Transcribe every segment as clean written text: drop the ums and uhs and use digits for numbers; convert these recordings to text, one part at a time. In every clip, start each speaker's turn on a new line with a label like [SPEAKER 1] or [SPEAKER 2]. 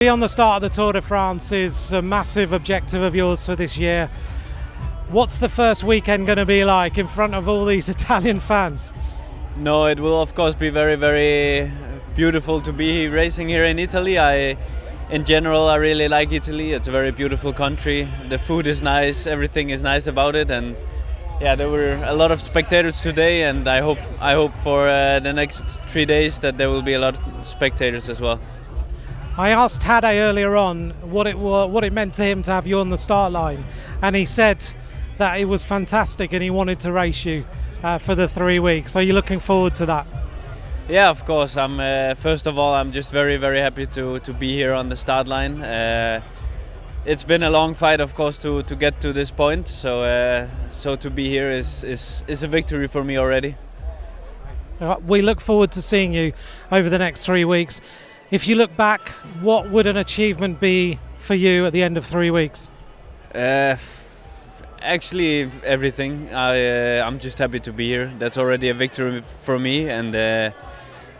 [SPEAKER 1] Be on the start of the Tour de France is a massive objective of yours for this year. What's the first weekend going to be like in front of all these Italian fans?
[SPEAKER 2] No, it will of course be very, very beautiful to be racing here in Italy. In general, I really like Italy. It's a very beautiful country. The food is nice, everything is nice about it, and yeah, there were a lot of spectators today, and I hope for the next 3 days that there will be a lot of spectators as well.
[SPEAKER 1] I asked Tadej earlier on what it meant to him to have you on the start line, and he said that it was fantastic and he wanted to race you for the 3 weeks. Are you looking forward to that?
[SPEAKER 2] Yeah, of course. First of all, I'm just very, very happy to be here on the start line. It's been a long fight, of course, to get to this point. So to be here is a victory for me already.
[SPEAKER 1] We look forward to seeing you over the next 3 weeks. If you look back, what would an achievement be for you at the end of 3 weeks?
[SPEAKER 2] Actually, everything. I'm just happy to be here. That's already a victory for me, and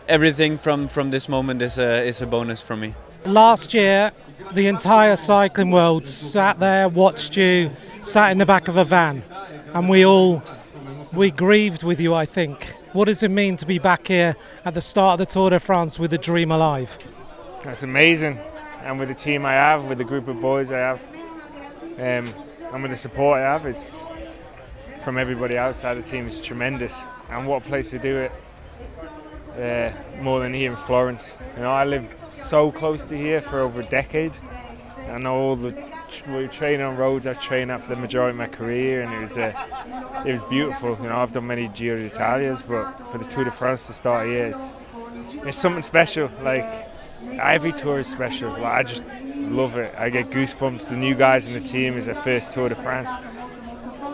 [SPEAKER 2] everything from this moment is a bonus for me.
[SPEAKER 1] Last year, the entire cycling world sat there, watched you, sat in the back of a van, and we grieved with you, I think. What does it mean to be back here at the start of the Tour de France with the dream alive?
[SPEAKER 3] That's amazing, and with the team I have, with the group of boys I have, and with the support I have, it's from everybody outside the team, it's tremendous. And what a place to do it, more than here in Florence. You know, I lived so close to here for over a decade. I know all we train on roads I've trained at for the majority of my career, and it was beautiful. You know, I've done many Giro d'Italias, but for the Tour de France to start here, it's something special. Like, every tour is special. Like, I just love it. I get goosebumps. The new guys in the team is their first Tour de France,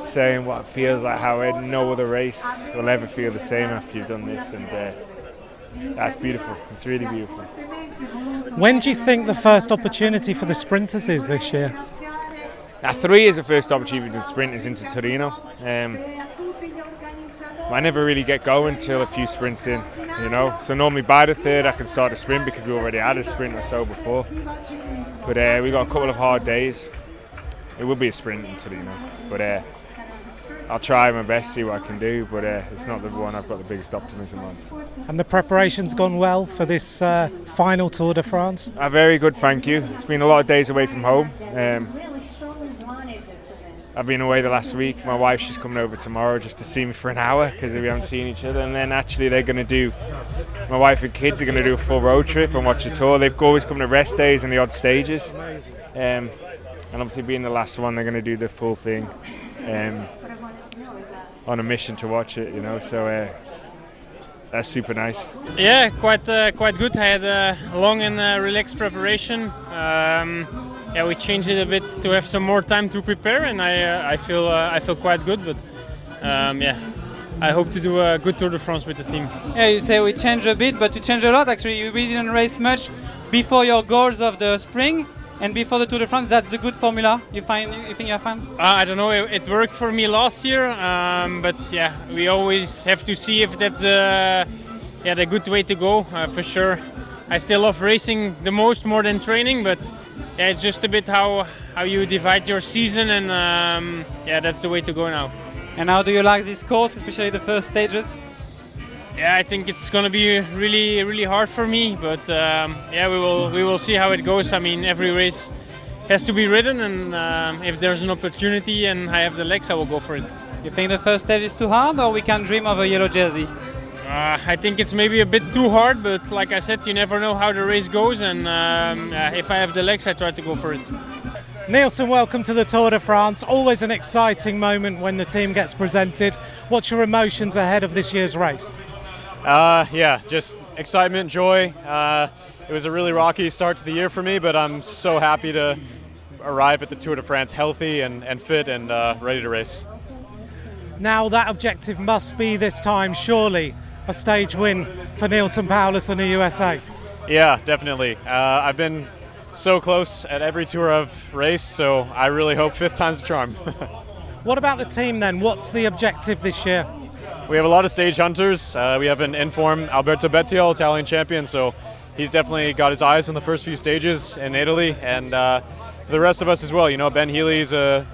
[SPEAKER 3] saying what it feels like, how no other race will ever feel the same after you've done this, and that's beautiful. It's really beautiful.
[SPEAKER 1] When do you think the first opportunity for the sprinters is this year?
[SPEAKER 3] 3 is the first opportunity for the sprinters into Torino. I never really get going till a few sprints in, you know. So normally by the 3rd I can start a sprint because we already had a sprint or so before. But we got a couple of hard days. It will be a sprint in Torino, but I'll try my best, see what I can do, but it's not the one I've got the biggest optimism on.
[SPEAKER 1] And the preparation's gone well for this final Tour de France?
[SPEAKER 3] Very good, thank you. It's been a lot of days away from home. I've been away the last week. My wife, she's coming over tomorrow just to see me for an hour because we haven't seen each other. And then actually my wife and kids are going to do a full road trip and watch the tour. They've always come to rest days and the odd stages. And obviously being the last one, they're going to do the full thing on a mission to watch it, you know. So that's super nice.
[SPEAKER 4] Yeah, quite good. I had a long and relaxed preparation. Yeah, we changed it a bit to have some more time to prepare, and I feel quite good. But yeah, I hope to do a good Tour de France with the team.
[SPEAKER 5] Yeah, you say we changed a bit, but you changed a lot. Actually, you really didn't race much before your goals of the spring. And before the Tour de France, that's the good formula. You think you have fun?
[SPEAKER 4] I don't know. It worked for me last year, but yeah, we always have to see if that's the good way to go. For sure, I still love racing the most, more than training. But yeah, it's just a bit how you divide your season, and yeah, that's the way to go now.
[SPEAKER 5] And how do you like this course, especially the first stages?
[SPEAKER 4] Yeah, I think it's gonna be really, really hard for me, but yeah, we will see how it goes. I mean, every race has to be ridden, and if there's an opportunity and I have the legs, I will go for it.
[SPEAKER 5] You think the first stage is too hard, or we can dream of a yellow jersey?
[SPEAKER 4] I think it's maybe a bit too hard, but like I said, you never know how the race goes, and if I have the legs, I try to go for it.
[SPEAKER 1] Nielsen, welcome to the Tour de France. Always an exciting moment when the team gets presented. What's your emotions ahead of this year's race?
[SPEAKER 6] Yeah, just excitement, joy. It was a really rocky start to the year for me, but I'm so happy to arrive at the Tour de France healthy and fit and ready to race.
[SPEAKER 1] Now that objective must be this time, surely, a stage win for Nielsen Paulus and the USA.
[SPEAKER 6] Yeah, definitely. I've been so close at every tour I've raced, so I really hope 5th time's the charm.
[SPEAKER 1] What about the team then? What's the objective this year?
[SPEAKER 6] We have a lot of stage hunters. We have an in-form Alberto Bettiol, Italian champion, so he's definitely got his eyes on the first few stages in Italy, and the rest of us as well. You know, Ben Healy's a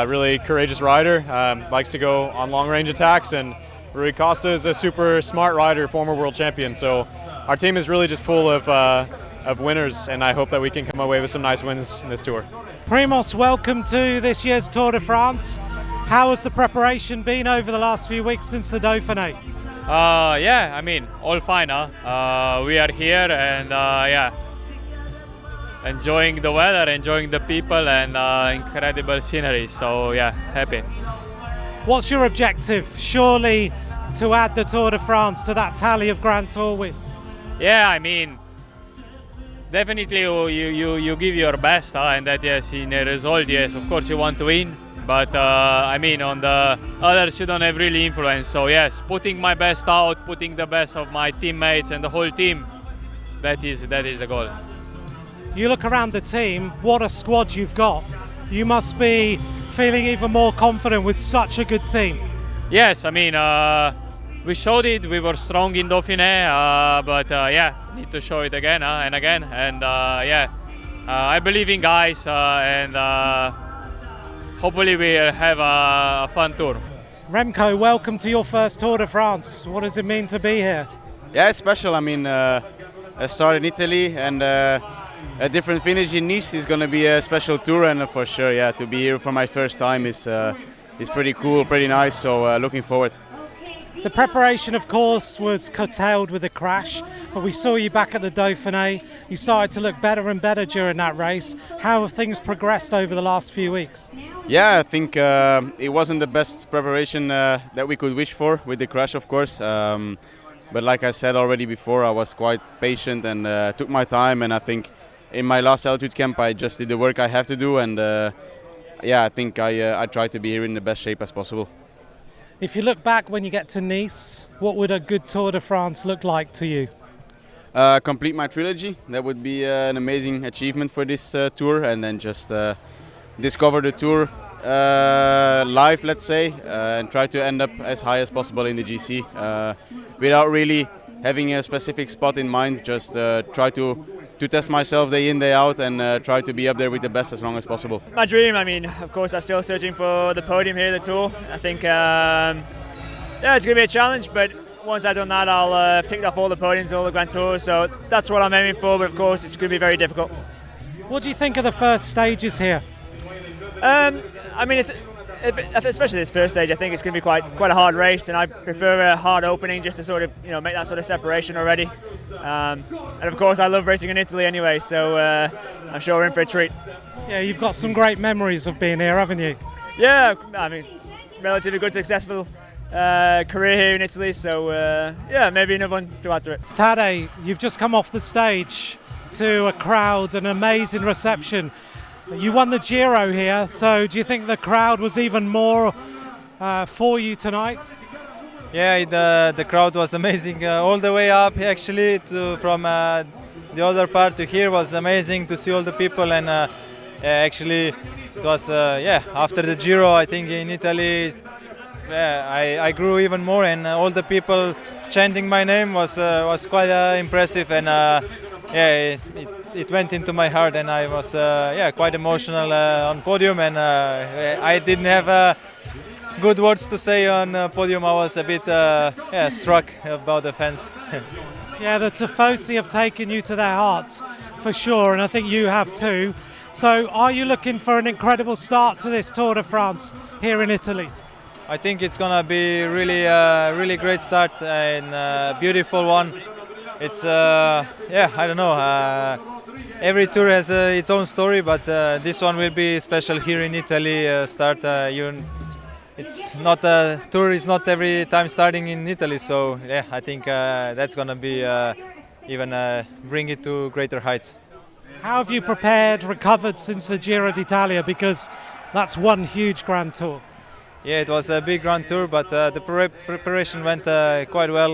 [SPEAKER 6] really courageous rider, likes to go on long-range attacks, and Rui Costa is a super smart rider, former world champion. So our team is really just full of winners, and I hope that we can come away with some nice wins in this tour.
[SPEAKER 1] Primoz, welcome to this year's Tour de France. How has the preparation been over the last few weeks since the Dauphiné?
[SPEAKER 7] Yeah, I mean, all fine. We are here and enjoying the weather, enjoying the people, and incredible scenery. So yeah, happy.
[SPEAKER 1] What's your objective? Surely to add the Tour de France to that tally of Grand Tour wins.
[SPEAKER 7] Yeah, I mean, definitely you give your best, and that yes, in a result, yes, of course you want to win. But I mean, on the others you don't have really influence. So yes, putting my best out, putting the best of my teammates and the whole team, that is the goal.
[SPEAKER 1] You look around the team, what a squad you've got. You must be feeling even more confident with such a good team.
[SPEAKER 7] Yes, I mean, we showed it, we were strong in Dauphiné, but yeah, need to show it again and again. And yeah, I believe in guys, and hopefully we'll have a fun tour.
[SPEAKER 1] Remco, welcome to your first Tour de France. What does it mean to be here?
[SPEAKER 8] Yeah, it's special. I mean, I started in Italy, and a different finish in Nice is going to be a special tour, and for sure, yeah, to be here for my first time is pretty cool, pretty nice. So looking forward.
[SPEAKER 1] The preparation, of course, was curtailed with the crash, but we saw you back at the Dauphiné. You started to look better and better during that race. How have things progressed over the last few weeks?
[SPEAKER 8] Yeah, I think it wasn't the best preparation that we could wish for with the crash, of course. But like I said already before, I was quite patient and took my time. And I think in my last altitude camp, I just did the work I have to do. And yeah, I think I tried to be here in the best shape as possible.
[SPEAKER 1] If you look back when you get to Nice, what would a good Tour de France look like to you?
[SPEAKER 8] Complete my trilogy. That would be an amazing achievement for this tour, and then just discover the tour live, let's say, and try to end up as high as possible in the GC without really having a specific spot in mind. Just try to test myself day in, day out, and try to be up there with the best as long as possible.
[SPEAKER 9] My dream, I mean, of course, I'm still searching for the podium here at the Tour. I think, yeah, it's going to be a challenge, but once I've done that, I'll have ticked off all the podiums, all the Grand Tours, so that's what I'm aiming for, but of course, it's going to be very difficult.
[SPEAKER 1] What do you think of the first stages here?
[SPEAKER 9] I mean, it's especially this first stage. I think it's going to be quite a hard race, and I prefer a hard opening just to sort of make that sort of separation already. And of course, I love racing in Italy anyway, so I'm sure we're in for a treat.
[SPEAKER 1] Yeah, you've got some great memories of being here, haven't you?
[SPEAKER 9] Yeah, I mean, relatively good, successful career here in Italy, so yeah, maybe another one to add to it.
[SPEAKER 1] Tadej, you've just come off the stage to a crowd, an amazing reception. You won the Giro here, so do you think the crowd was even more for you tonight?
[SPEAKER 5] Yeah, the crowd was amazing all the way up. Actually, from the other part to here was amazing to see all the people, and actually it was after the Giro, I think in Italy, I grew even more, and all the people chanting my name was quite impressive, and it went into my heart, and I was quite emotional on podium, and I didn't have good words to say on podium. I was a bit struck about the fans.
[SPEAKER 1] Yeah, the Tifosi have taken you to their hearts for sure, and I think you have too. So are you looking for an incredible start to this Tour de France here in Italy?
[SPEAKER 5] I think it's gonna be really great start and a beautiful one. It's I don't know. Every tour has its own story, but this one will be special here in Italy. It's not a tour is not every time starting in Italy, so yeah, I think that's gonna be even bring it to greater heights.
[SPEAKER 1] How have you recovered since the Giro d'Italia? Because that's one huge Grand Tour.
[SPEAKER 5] Yeah, it was a big Grand Tour, but the preparation went quite well.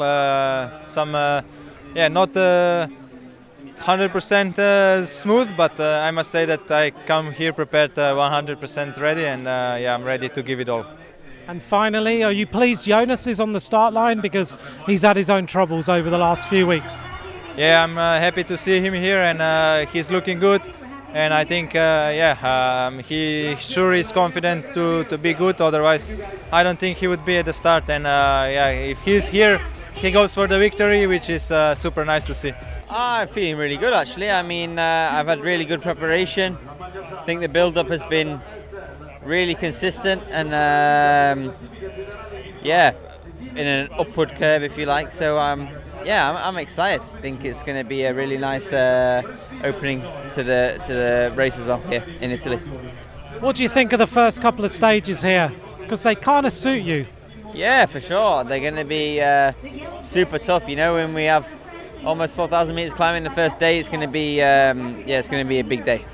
[SPEAKER 5] Not 100% smooth, but I must say that I come here prepared 100% ready, and I'm ready to give it all.
[SPEAKER 1] And finally, are you pleased Jonas is on the start line, because he's had his own troubles over the last few weeks?
[SPEAKER 5] yeah, I'm happy to see him here, and he's looking good. And I think, he sure is confident to be good. Otherwise, I don't think he would be at the start. And if he's here, he goes for the victory, which is super nice to see.
[SPEAKER 10] I'm feeling really good actually. I mean, I've had really good preparation. I think the build-up has been really consistent and in an upward curve, if you like. So I'm excited. I think it's going to be a really nice opening to the race as well here in Italy.
[SPEAKER 1] What do you think of the first couple of stages here? Because they kind of suit you.
[SPEAKER 10] Yeah, for sure. They're going to be super tough. You know, when we have almost 4,000 meters climbing the first day, it's going to be it's going to be a big day.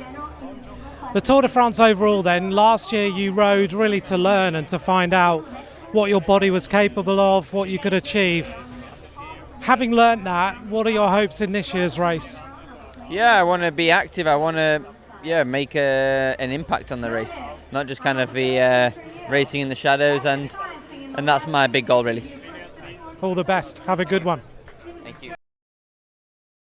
[SPEAKER 1] The Tour de France overall then, last year you rode really to learn and to find out what your body was capable of, what you could achieve. Having learnt that, what are your hopes in this year's race?
[SPEAKER 10] Yeah, I want to be active. I want to make an impact on the race, not just kind of be racing in the shadows, and that's my big goal really.
[SPEAKER 1] All the best. Have a good one.
[SPEAKER 10] Thank you.